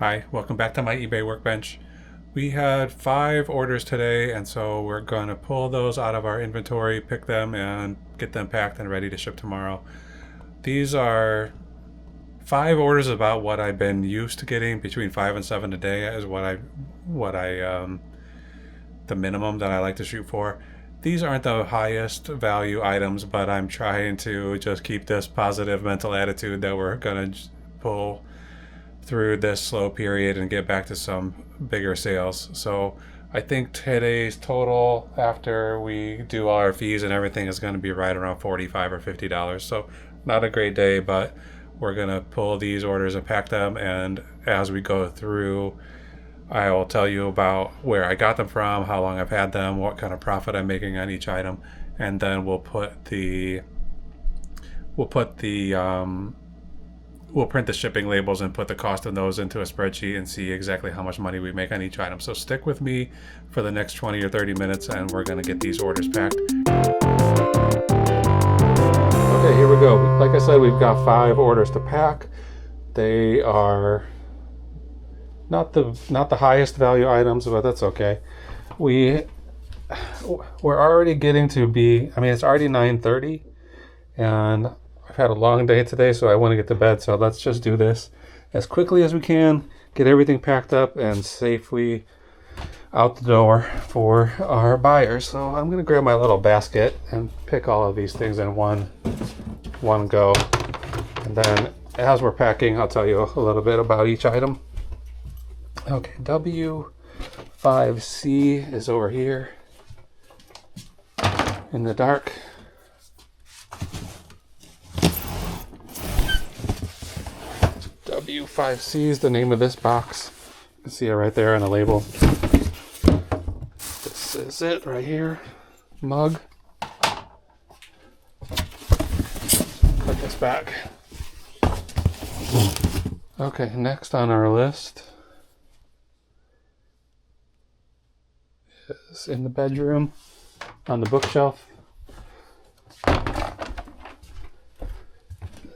Hi, welcome back to my eBay workbench. We had 5 orders today, and so we're going to pull those out of our inventory, pick them, and get them packed and ready to ship tomorrow. These are 5 orders about what I've been used to getting, between 5 and 7 a day is the minimum that I like to shoot for. These aren't the highest value items, but I'm trying to just keep this positive mental attitude that we're going to pull through this slow period and get back to some bigger sales. So I think today's total after we do all our fees and everything is going to be right around $45 or $50. So not a great day, but we're going to pull these orders and pack them, and as we go through I will tell you about where I got them from, how long I've had them, what kind of profit I'm making on each item, and then we'll print the shipping labels and put the cost of those into a spreadsheet and see exactly how much money we make on each item. So stick with me for the next 20 or 30 minutes and we're going to get these orders packed. Okay, here we go. Like I said, we've got 5 orders to pack. They are not the highest value items, but that's okay. We're already getting to be, it's already 9:30 and I've had a long day today, so I want to get to bed. So let's just do this as quickly as we can, get everything packed up and safely out the door for our buyers. So I'm going to grab my little basket and pick all of these things in one go. And then as we're packing, I'll tell you a little bit about each item. Okay, W5C is over here in the dark. W5C is the name of this box. You can see it right there on the label. This is it right here. Mug. Put this back. Okay, next on our list is in the bedroom on the bookshelf.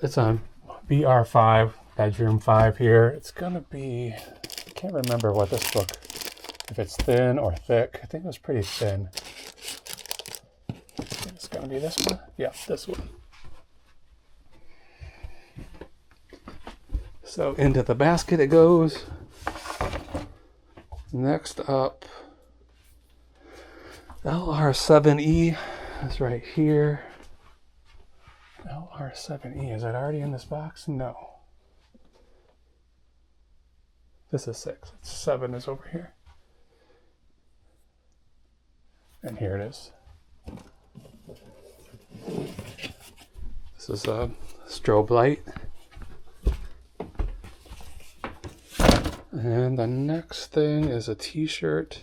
It's on BR5. Bedroom 5 here. It's gonna be, I can't remember what this book, if it's thin or thick. I think it was pretty thin. It's gonna be this one. Yeah, this one. So into the basket it goes. Next up, LR7E is right here. LR7E, is it already in this box? No. This is 6. 7 is over here. And here it is. This is a strobe light. And the next thing is a t-shirt,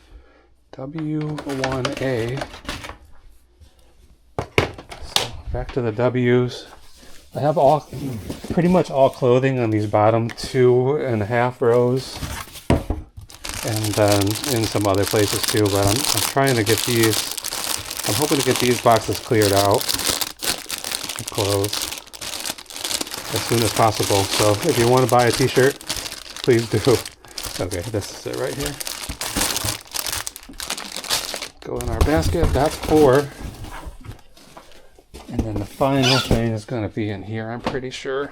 W1A. So back to the W's. I have pretty much all clothing on these bottom 2.5 rows, and then in some other places too, but I'm trying to get these, I'm hoping to get these boxes cleared out, the clothes, as soon as possible. So if you want to buy a t-shirt, please do. Okay, this is it right here. Go in our basket, that's 4. And then the final thing is going to be in here, I'm pretty sure.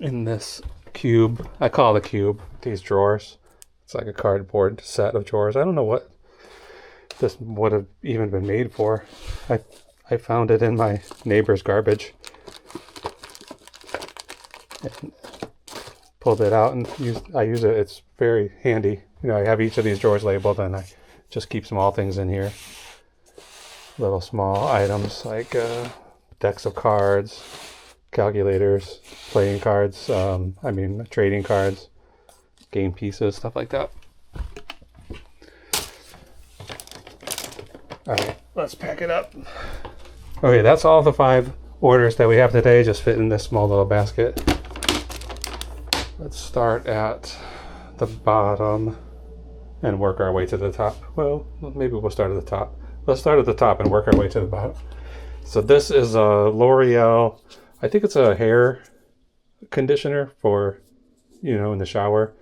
In this cube. I call it a cube, these drawers. It's like a cardboard set of drawers. I don't know what this would have even been made for. I found it in my neighbor's garbage. And pulled it out and I use it. It's very handy. I have each of these drawers labeled and I just keep small things in here. Little small items like decks of cards, calculators, playing cards, trading cards, game pieces, stuff like that. Alright, let's pack it up. Okay, that's all the 5 orders that we have today, just fit in this small little basket. Let's start at the bottom and work our way to the top. Well, maybe we'll start at the top. Let's start at the top and work our way to the bottom. So this is a L'Oreal, I think it's a hair conditioner for you know, in the shower.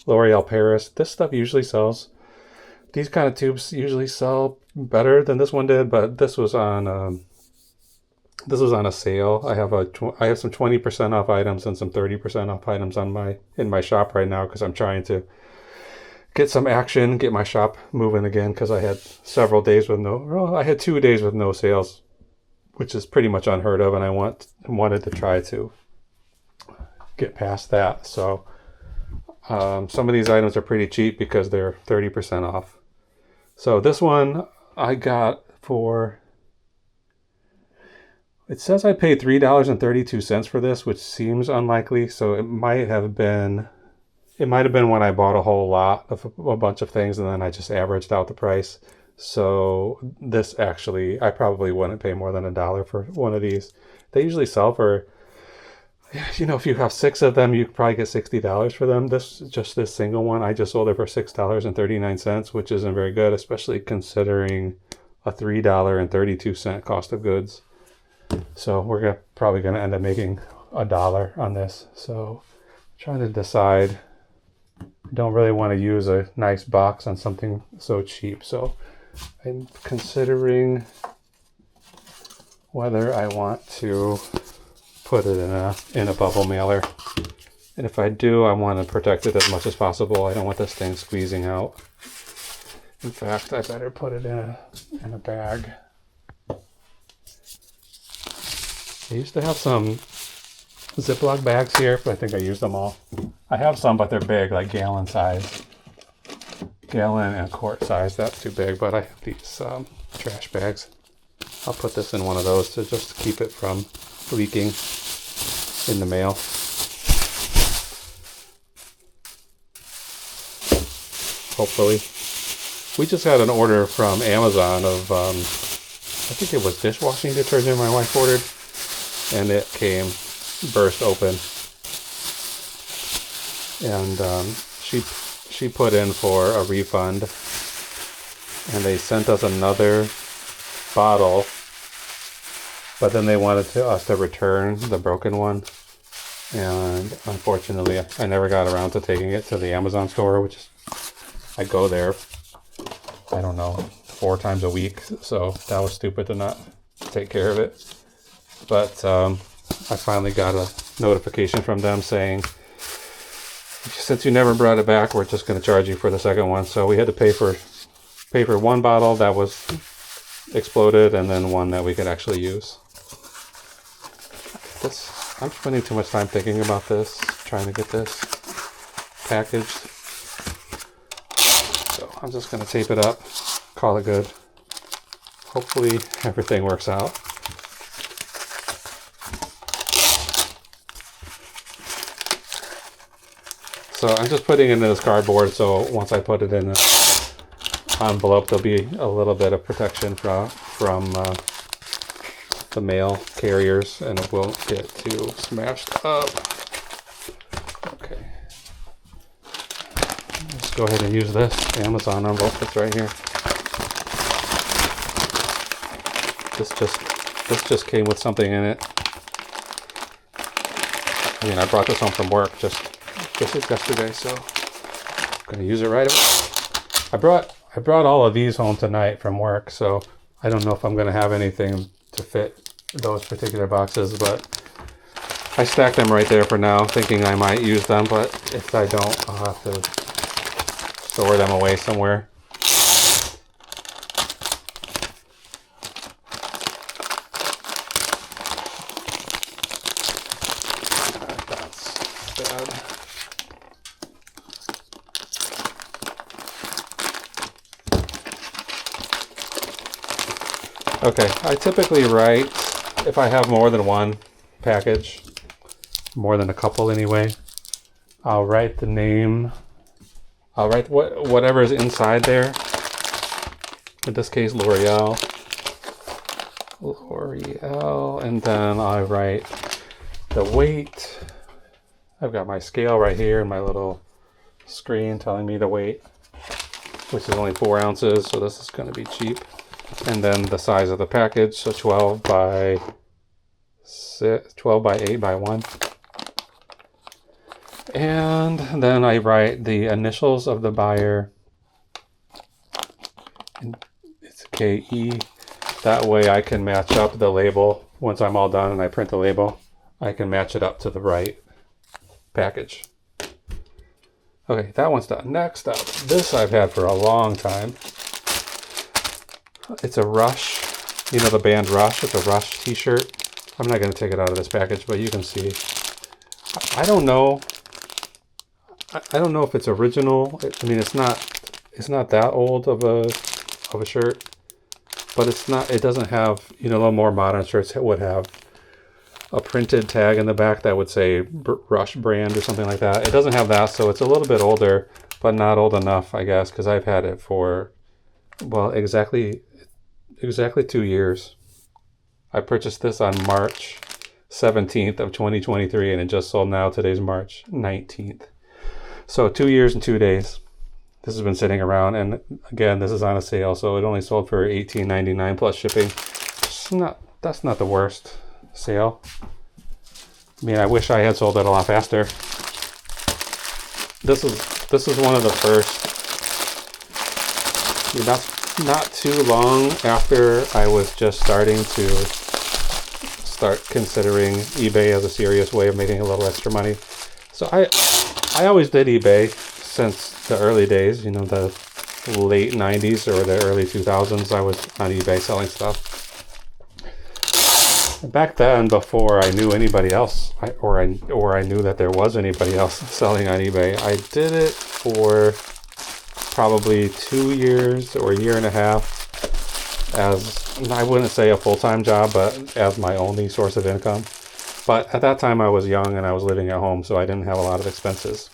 L'Oreal Paris. This stuff usually sells. These kind of tubes usually sell better than this one did, but this was on a sale. I have some 20% off items and some 30% off items in my shop right now because I'm trying to get some action, get my shop moving again because I had several days with I had 2 days with no sales, which is pretty much unheard of, and I wanted to try to get past that. So some of these items are pretty cheap because they're 30% off. So this one I got for, it says I paid $3.32 for this, which seems unlikely. So it might have been when I bought a whole lot of a bunch of things and then I just averaged out the price. So this actually, I probably wouldn't pay more than $1 for one of these. They usually sell for, you know, if you have 6 of them, you could probably get $60 for them. This single one, I just sold it for $6.39, which isn't very good, especially considering a $3.32 cost of goods. So we're probably going to end up making $1 on this. So trying to decide. Don't really want to use a nice box on something so cheap. So I'm considering whether I want to put it in a bubble mailer. And if I do, I want to protect it as much as possible. I don't want this thing squeezing out. In fact, I better put it in a bag. I used to have some Ziploc bags here, but I think I used them all. I have some, but they're big, like gallon size. Gallon and quart size, that's too big, but I have these trash bags. I'll put this in one of those to just keep it from leaking in the mail. Hopefully. We just got an order from Amazon of, I think it was dishwashing detergent my wife ordered, and it came burst open. And she put in for a refund, and they sent us another bottle, but then they wanted us to return the broken one, and unfortunately I never got around to taking it to the Amazon store, which is, I go there, I don't know, 4 times a week, so that was stupid to not take care of it. But I finally got a notification from them saying, since you never brought it back, we're just going to charge you for the second one. So we had to pay for one bottle that was exploded and then one that we could actually use. I'm spending too much time thinking about this, trying to get this packaged. So I'm just going to tape it up, call it good. Hopefully everything works out. So I'm just putting it in this cardboard, so once I put it in an envelope, there'll be a little bit of protection from the mail carriers, and it won't get too smashed up. Okay. Let's go ahead and use this Amazon envelope that's right here. This just came with something in it. I mean, I brought this home from work just yesterday, so I'm gonna use it right away. I brought all of these home tonight from work, so I don't know if I'm gonna have anything to fit those particular boxes, but I stacked them right there for now, thinking I might use them, but if I don't, I'll have to store them away somewhere. That's bad. Okay, I typically write, if I have more than one package, more than a couple anyway, I'll write the name, I'll write whatever is inside there. In this case, L'Oreal, and then I write the weight. I've got my scale right here and my little screen telling me the weight, which is only 4 ounces, so this is going to be cheap. And then the size of the package, so 12 by 8 by 1. And then I write the initials of the buyer. It's KE. That way I can match up the label. Once I'm all done and I print the label, I can match it up to the right package. Okay, that one's done. Next up, this I've had for a long time. It's a Rush. You know the band Rush? It's a Rush t-shirt. I'm not going to take it out of this package, but you can see. I don't know. I don't know if it's original. I mean, it's not that old of a shirt, but it's not. It doesn't have, you know, the more modern shirts would have a printed tag in the back that would say Rush brand or something like that. It doesn't have that, so it's a little bit older, but not old enough, I guess, because I've had it for, well, exactly 2 years. I purchased this on March 17th of 2023, and it just sold now. Today's March 19th. So 2 years and 2 days. This has been sitting around, and again, this is on a sale, so it only sold for $18.99 plus shipping. That's not the worst sale. I mean, I wish I had sold it a lot faster. This is one of the first. Not too long after I was just starting to start considering eBay as a serious way of making a little extra money. So I always did eBay since the early days, you know, the late 90s or the early 2000s. I was on eBay selling stuff. Back then, before I knew anybody else, or I knew that there was anybody else selling on eBay, I did it for probably 2 years or a year and a half as, I wouldn't say a full-time job, but as my only source of income. But at that time I was young and I was living at home, so I didn't have a lot of expenses.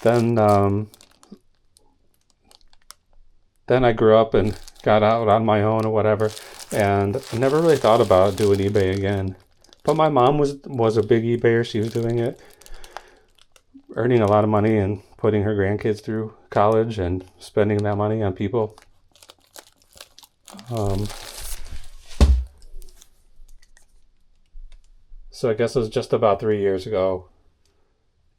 Then I grew up and got out on my own or whatever, and I never really thought about doing eBay again. But my mom was a big eBayer. She was doing it, earning a lot of money and putting her grandkids through college and spending that money on people. So I guess it was just about 3 years ago,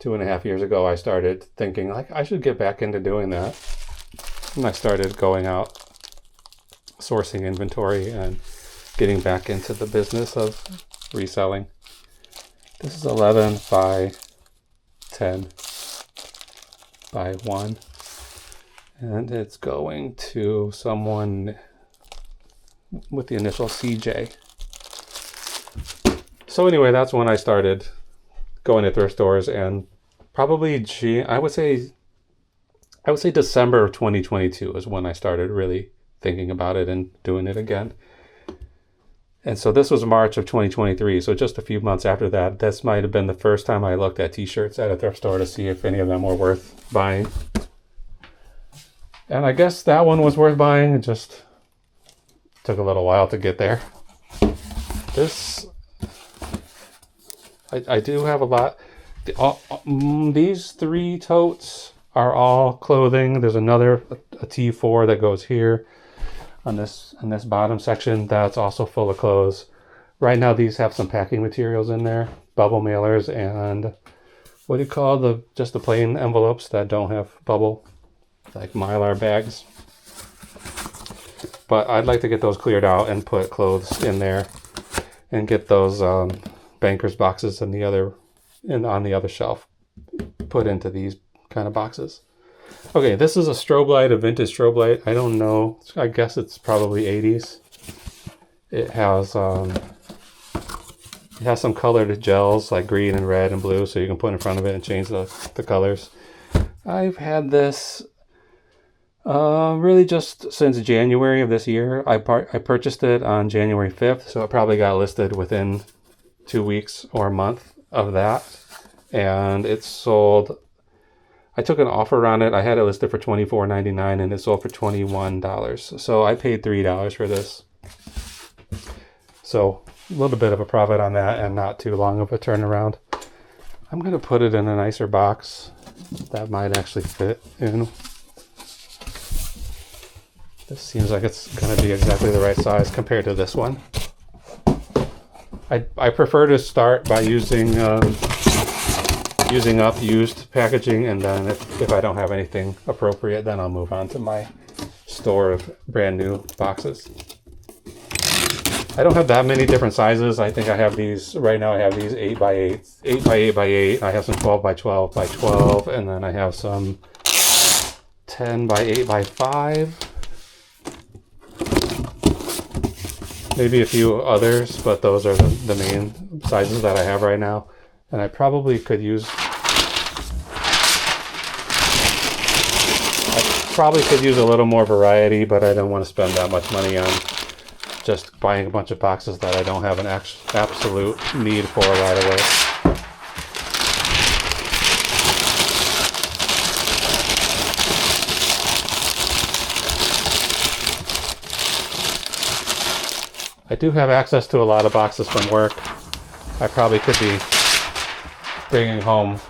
2.5 years ago, I started thinking, like, I should get back into doing that. And I started going out, sourcing inventory, and getting back into the business of reselling. This is 11 by 10 by 1. And it's going to someone with the initial CJ. So anyway, that's when I started going to thrift stores, and probably I would say December of 2022 is when I started really thinking about it and doing it again. And so this was March of 2023, so just a few months after that. This might have been the first time I looked at t-shirts at a thrift store to see if any of them were worth buying. And I guess that one was worth buying. It just took a little while to get there. I do have a lot. These 3 totes are all clothing. There's another a T4 that goes here on this bottom section that's also full of clothes. Right now these have some packing materials in there, bubble mailers, and what do you call just the plain envelopes that don't have bubble, like Mylar bags. But I'd like to get those cleared out and put clothes in there and get those banker's boxes on the other shelf put into these kind of boxes. Okay, this is a strobe light, a vintage strobe light. I don't know. I guess it's probably 80s. It has some colored gels like green and red and blue, so you can put in front of it and change the colors. I've had this really just since January of this year. I purchased it on January 5th, so it probably got listed within 2 weeks or a month of that. And it sold, I took an offer on it. I had it listed for $24.99 and it sold for $21. So I paid $3 for this. So a little bit of a profit on that and not too long of a turnaround. I'm going to put it in a nicer box that might actually fit in. This seems like it's going to be exactly the right size compared to this one. I prefer to start by using using up used packaging, and then if I don't have anything appropriate, then I'll move on to my store of brand new boxes. I don't have that many different sizes. I think I have these, right now I have these 8x8, 8x8x8. I have some 12x12x12, and then I have some 10x8x5. Maybe a few others, but those are the main sizes that I have right now. And I probably could use a little more variety, but I don't want to spend that much money on just buying a bunch of boxes that I don't have an absolute need for right away. I do have access to a lot of boxes from work. I probably could be bringing home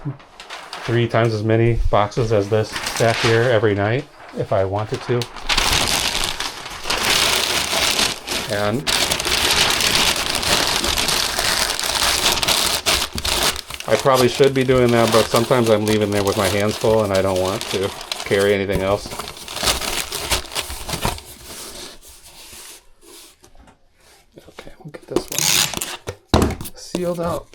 3 times as many boxes as this stack here every night if I wanted to. And I probably should be doing that, but sometimes I'm leaving there with my hands full and I don't want to carry anything else. Okay, we'll get this one sealed up.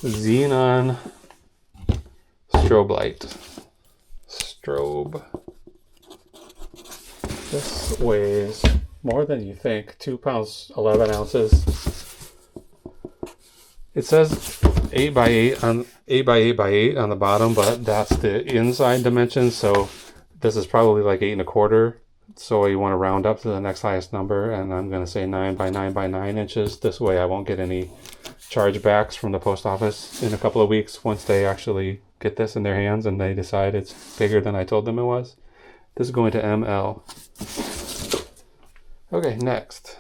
Xenon strobe light. Strobe. This weighs more than you think. 2 pounds 11 ounces. It says 8x8 on 8x8x8 on the bottom, but that's the inside dimension. So this is probably like 8 1/4. So you want to round up to the next highest number, and I'm going to say 9x9x9 inches. This way I won't get any chargebacks from the post office in a couple of weeks once they actually get this in their hands and they decide it's bigger than I told them it was. This is going to ML. Okay, next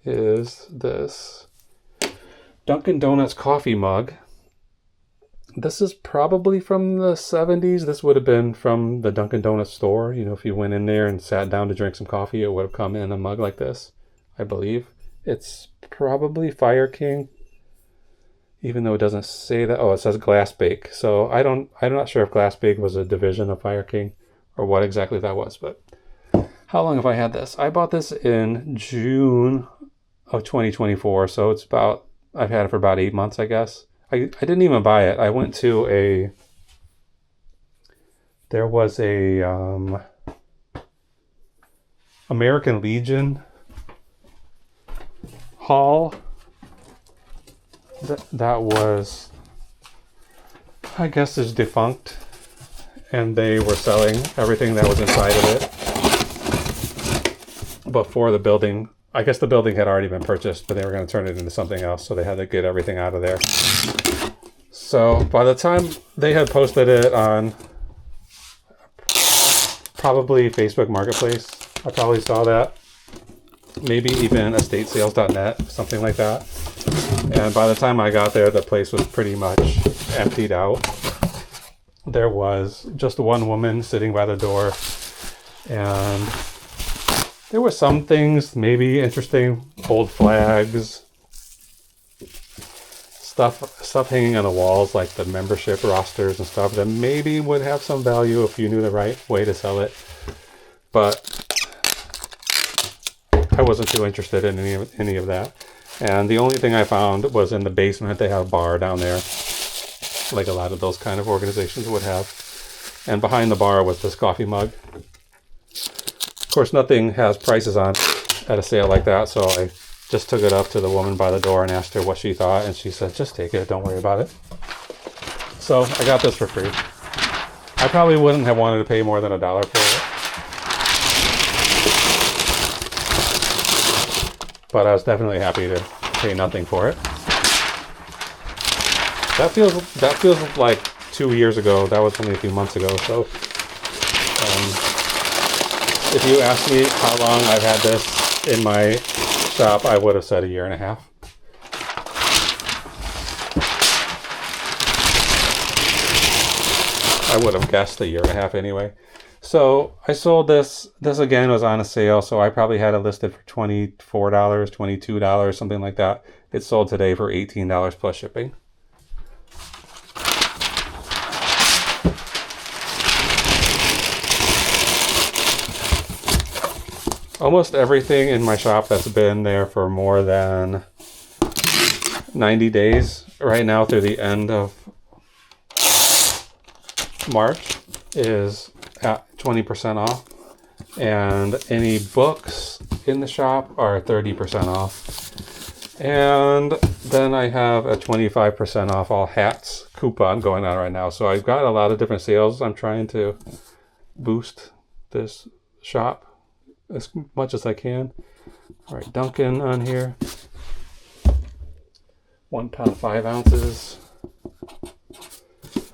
is this Dunkin' Donuts coffee mug. This is probably from the 70s. This would have been from the Dunkin' Donuts store. You know, if you went in there and sat down to drink some coffee, it would have come in a mug like this, I believe. It's probably Fire King, even though it doesn't say that. Oh, it says Glass Bake. So I'm not sure if Glass Bake was a division of Fire King or what exactly that was. But how long have I had this? I bought this in June of 2024. So I've had it for about 8 months, I guess. I didn't even buy it. I went to there was a American Legion haul that was, I guess, is defunct, and they were selling everything that was inside of it before the building. I guess the building had already been purchased, but they were going to turn it into something else, so they had to get everything out of there. So by the time they had posted it on probably Facebook Marketplace, I probably saw that. Maybe even estatesales.net, something like that. And by the time I got there, the place was pretty much emptied out. There was just one woman sitting by the door, and there were some things, maybe interesting, old flags, stuff hanging on the walls, like the membership rosters and stuff that maybe would have some value if you knew the right way to sell it. But I wasn't too interested in any of that. And the only thing I found was in the basement. They have a bar down there, like a lot of those kind of organizations would have. And behind the bar was this coffee mug. Of course, nothing has prices on at a sale like that, so I just took it up to the woman by the door and asked her what she thought, and she said, just take it, don't worry about it. So I got this for free. I probably wouldn't have wanted to pay more than $1 for it. But I was definitely happy to pay nothing for it. That feels like 2 years ago. That was only a few months ago. So if you asked me how long I've had this in my shop, I would have said 1.5 years. I would have guessed 1.5 years anyway. So I sold this. This again was on a sale, so I probably had it listed for $24, $22, something like that. It sold today for $18 plus shipping. Almost everything in my shop that's been there for more than 90 days right now through the end of March is at 20% off. And any books in the shop are 30% off. And then I have a 25% off all hats coupon going on right now. So I've got a lot of different sales. I'm trying to boost this shop as much as I can. All right, Dunkin' on here. 1 pound 5 ounces.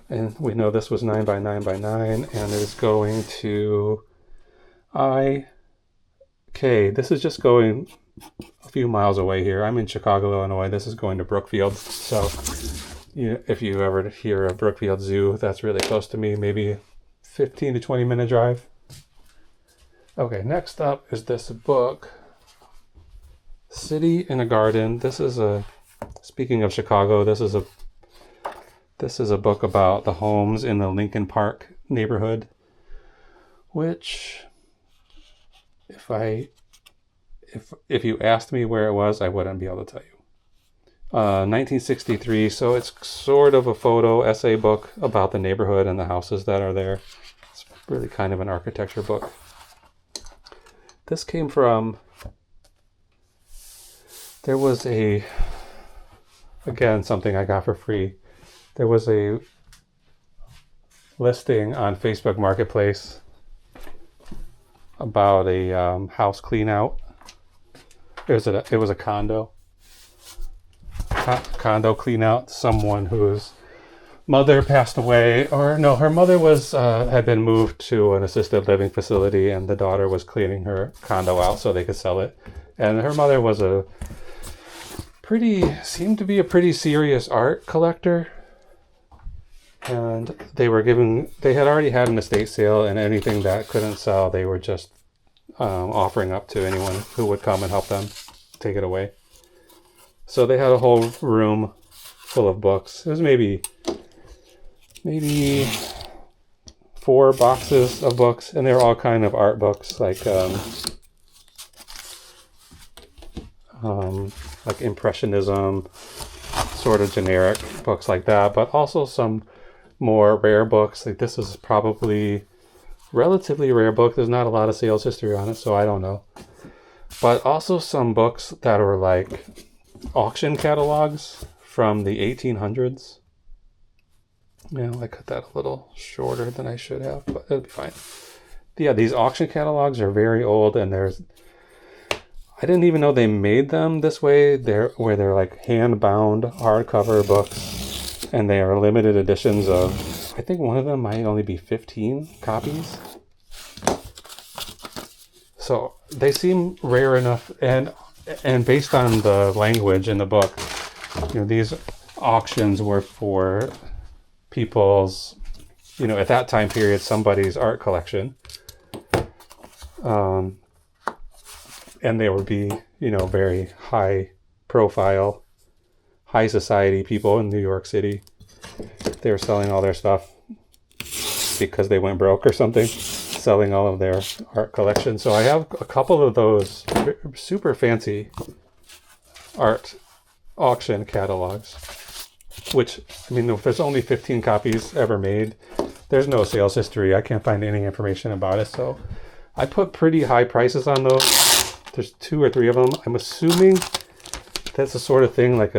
And we know this was 9 by 9 by 9, and it is going to IK. This is just going a few miles away here. I'm in Chicago, Illinois. This is going to Brookfield. So if you ever hear of Brookfield Zoo, that's really close to me. Maybe 15 to 20 minute drive. Okay, next up is this book, City in a Garden. This is speaking of Chicago, this is a book about the homes in the Lincoln Park neighborhood, which if you asked me where it was, I wouldn't be able to tell you. 1963, so it's sort of a photo essay book about the neighborhood and the houses that are there. It's really kind of an architecture book. This came from, there was again, something I got for free. There was a listing on Facebook Marketplace about a house clean out. It was a condo clean out. Someone whose mother passed away, or no, her mother had been moved to an assisted living facility, and the daughter was cleaning her condo out so they could sell it. And her mother was seemed to be a pretty serious art collector. And they had already had an estate sale, and anything that couldn't sell, they were just offering up to anyone who would come and help them take it away. So they had a whole room full of books. It was maybe 4 boxes of books, and they were all kind of art books, like Impressionism, sort of generic books like that, but also some more rare books. Like this is probably relatively rare book. There's not a lot of sales history on it, so I don't know. But also some books that were like auction catalogs from the 1800s. Yeah, I cut that a little shorter than I should have, but it'll be fine. Yeah, these auction catalogs are very old, and I didn't even know they made them this way. They're like hand-bound hardcover books, and they are limited editions of, I think one of them might only be 15 copies. So they seem rare enough, and based on the language in the book, these auctions were for people's, at that time period, somebody's art collection. And they would be, very high profile, high society people in New York City. They were selling all their stuff because they went broke or something, selling all of their art collection. So I have a couple of those super fancy art auction catalogs, which, if there's only 15 copies ever made, there's no sales history. I can't find any information about it. So I put pretty high prices on those. There's 2 or 3 of them. I'm assuming that's the sort of thing like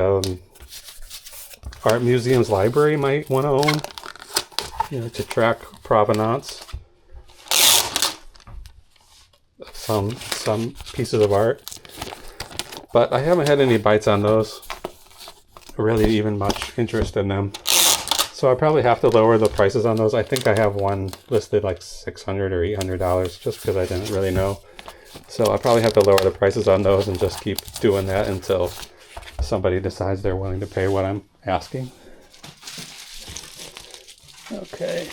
art museum's library might want to own, to track provenance of some pieces of art. But I haven't had any bites on those, really even much interest in them. So I probably have to lower the prices on those. I think I have one listed like $600 or $800 just because I didn't really know. So I probably have to lower the prices on those and just keep doing that until somebody decides they're willing to pay what I'm asking. Okay.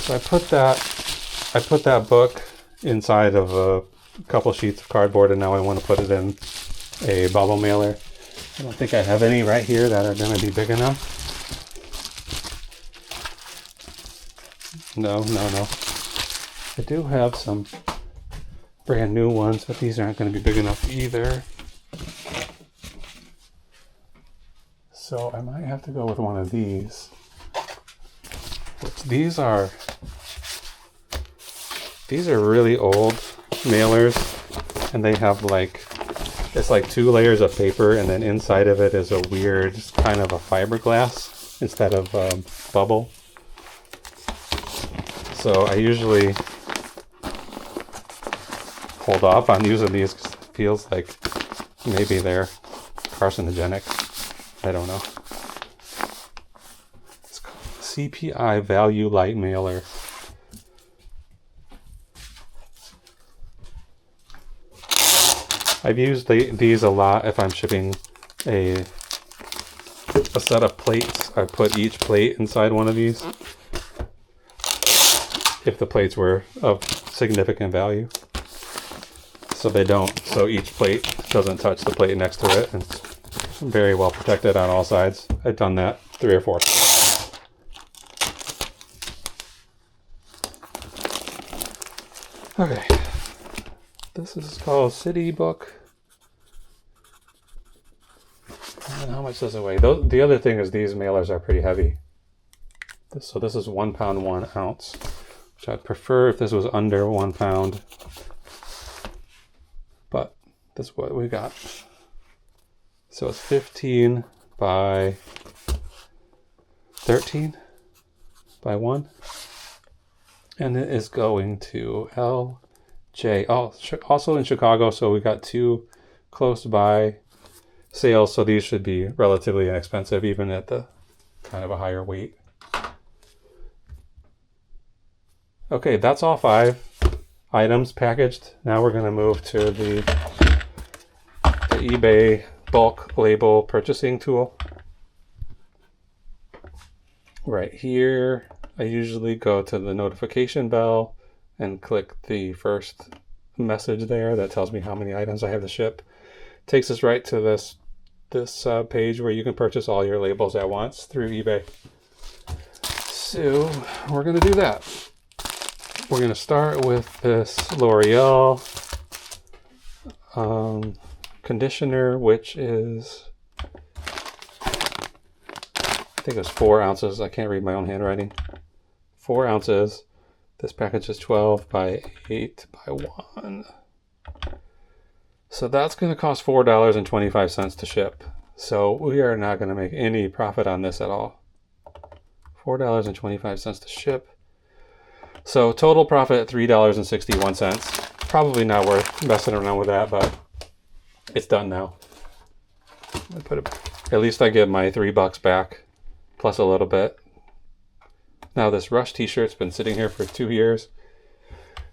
So I put that book inside of a couple sheets of cardboard, and now I want to put it in a bubble mailer. I don't think I have any right here that are going to be big enough. No. I do have some brand new ones, but these aren't going to be big enough either. So I might have to go with one of these. These are really old mailers, and they have it's like 2 layers of paper, and then inside of it is a weird kind of a fiberglass instead of bubble. So I usually hold off on using these because it feels like maybe they're carcinogenic. I don't know. It's called CPI Value Light Mailer. I've used these a lot if I'm shipping a set of plates. I put each plate inside one of these if the plates were of significant value. So they don't. So each plate doesn't touch the plate next to it. And it's very well protected on all sides. I've done that 3 or 4 times. Okay. This is called City Book. And how much does it weigh? The other thing is these mailers are pretty heavy. So this is 1 pound 1 ounce, which I'd prefer if this was under 1 pound. But that's what we got. So it's 15 by 13 by 1. And it is going to LJ. Oh, also in Chicago, so we got 2 close by sales, so these should be relatively inexpensive, even at the kind of a higher weight. Okay, that's all 5 items packaged. Now we're going to move to the eBay bulk label purchasing tool. Right here, I usually go to the notification bell and click the first message there that tells me how many items I have to ship. Takes us right to this page where you can purchase all your labels at once through eBay. So we're going to do that. We're going to start with this L'Oreal conditioner, which is, I think it's 4 ounces. I can't read my own handwriting. 4 ounces. This package is 12 by 8 by 1. So that's going to cost $4.25 to ship. So we are not going to make any profit on this at all. $4.25 to ship. So total profit $3.61. Probably not worth messing around with that, but it's done now. At least I get my $3 back, plus a little bit. Now this Rush t-shirt's been sitting here for 2 years.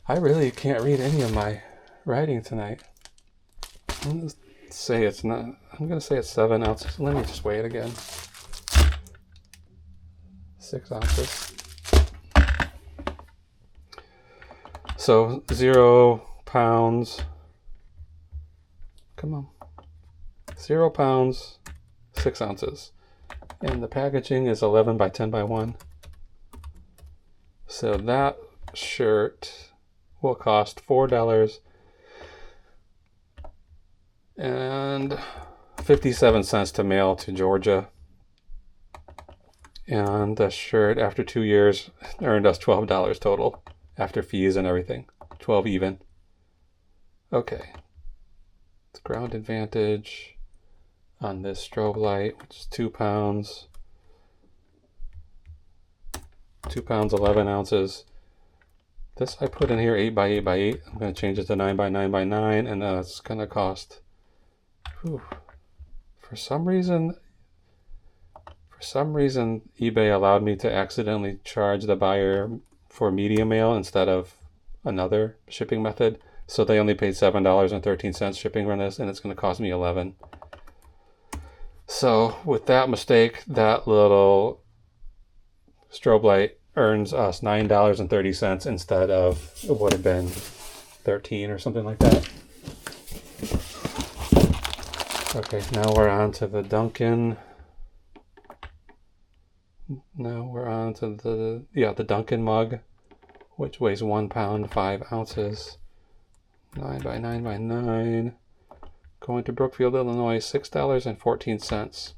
I really can't read any of my writing tonight. I'm going to say it's 7 ounces. Let me just weigh it again. 6 ounces. So 0 pounds. Come on. 0 pounds, 6 ounces. And the packaging is 11 by 10 by 1. So that shirt will cost $4.57 to mail to Georgia. And the shirt, after 2 years, earned us $12 total after fees and everything. 12 even. Okay. It's ground advantage on this strobe light, which is 2 pounds. 2 pounds, 11 ounces. This I put in here 8 by 8 by 8. I'm going to change it to 9 by 9 by 9, and it's going to cost, for some reason eBay allowed me to accidentally charge the buyer for media mail instead of another shipping method. So they only paid $7.13 shipping on this, and it's going to cost me $11. So with that mistake, that little strobe light earns us $9.30 instead of, it would have been 13 or something like that. Okay, now we're on to the Dunkin'. Now we're on to the Dunkin' mug, which weighs 1 pound, 5 ounces. 9 by 9 by 9. Going to Brookfield, Illinois, $6.14.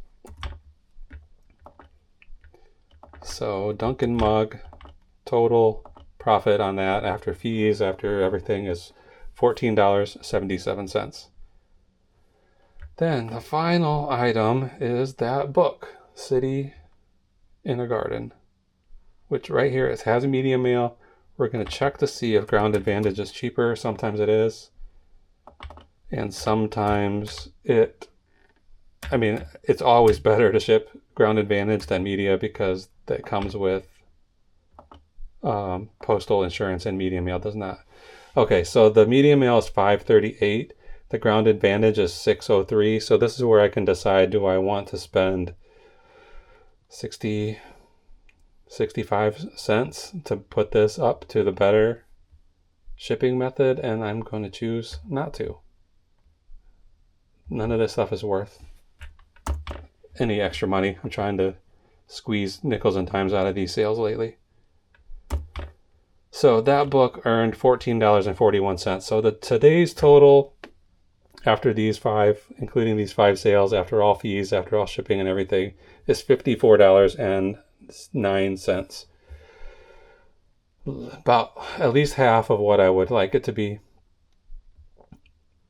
So Dunkin' mug, total profit on that after fees, after everything, is $14.77. Then the final item is that book, City in a Garden, which right here, it has a medium mail. We're going to check to see if Ground Advantage is cheaper. Sometimes it is. And sometimes it's always better to ship Ground Advantage than media because that comes with postal insurance, and medium mail does not. Okay, so the medium mail is $5.38. The Ground Advantage is $6.03. So this is where I can decide, do I want to spend 65 cents to put this up to the better shipping method, and I'm going to choose not to. None of this stuff is worth any extra money. I'm trying to squeeze nickels and dimes out of these sales lately. So that book earned $14.41. So today's total after these 5, including these 5 sales, after all fees, after all shipping and everything, is $54.09. About at least half of what I would like it to be.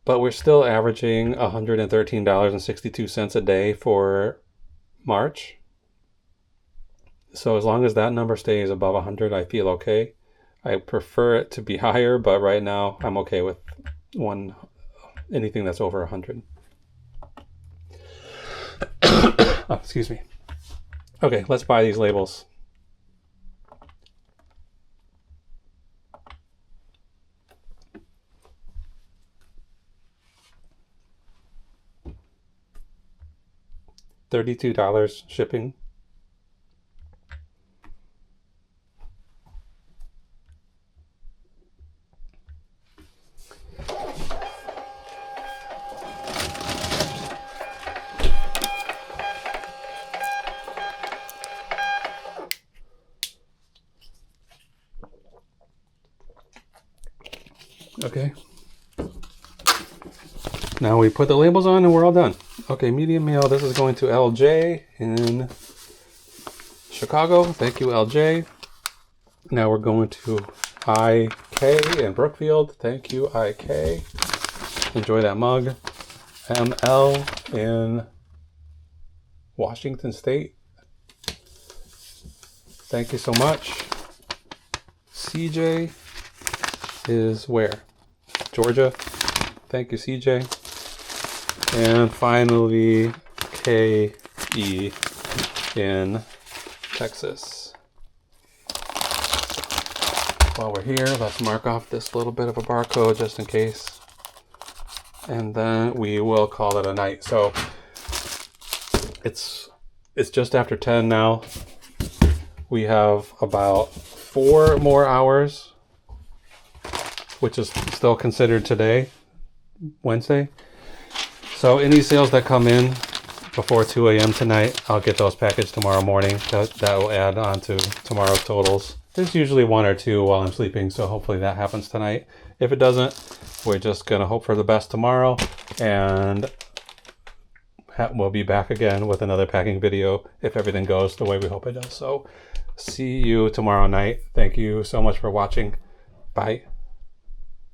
But we're still averaging $113.62 a day for March. So as long as that number stays above 100, I feel okay. I prefer it to be higher, but right now I'm okay with anything that's over 100. Oh, excuse me. Okay, let's buy these labels. $32 shipping. Okay. Now we put the labels on and we're all done. Okay, medium mail. This is going to LJ in Chicago. Thank you, LJ. Now we're going to IK in Brookfield. Thank you, IK. Enjoy that mug. ML in Washington State. Thank you so much. CJ is where? Georgia. Thank you, CJ. And finally, KE in Texas. While we're here, let's mark off this little bit of a barcode just in case. And then we will call it a night. So it's just after 10 now. We have about 4 more hours, which is still considered today, Wednesday. So any sales that come in before 2 a.m. tonight, I'll get those packaged tomorrow morning. That will add on to tomorrow's totals. There's usually 1 or 2 while I'm sleeping, so hopefully that happens tonight. If it doesn't, we're just going to hope for the best tomorrow, and we'll be back again with another packing video if everything goes the way we hope it does. So see you tomorrow night. Thank you so much for watching. Bye.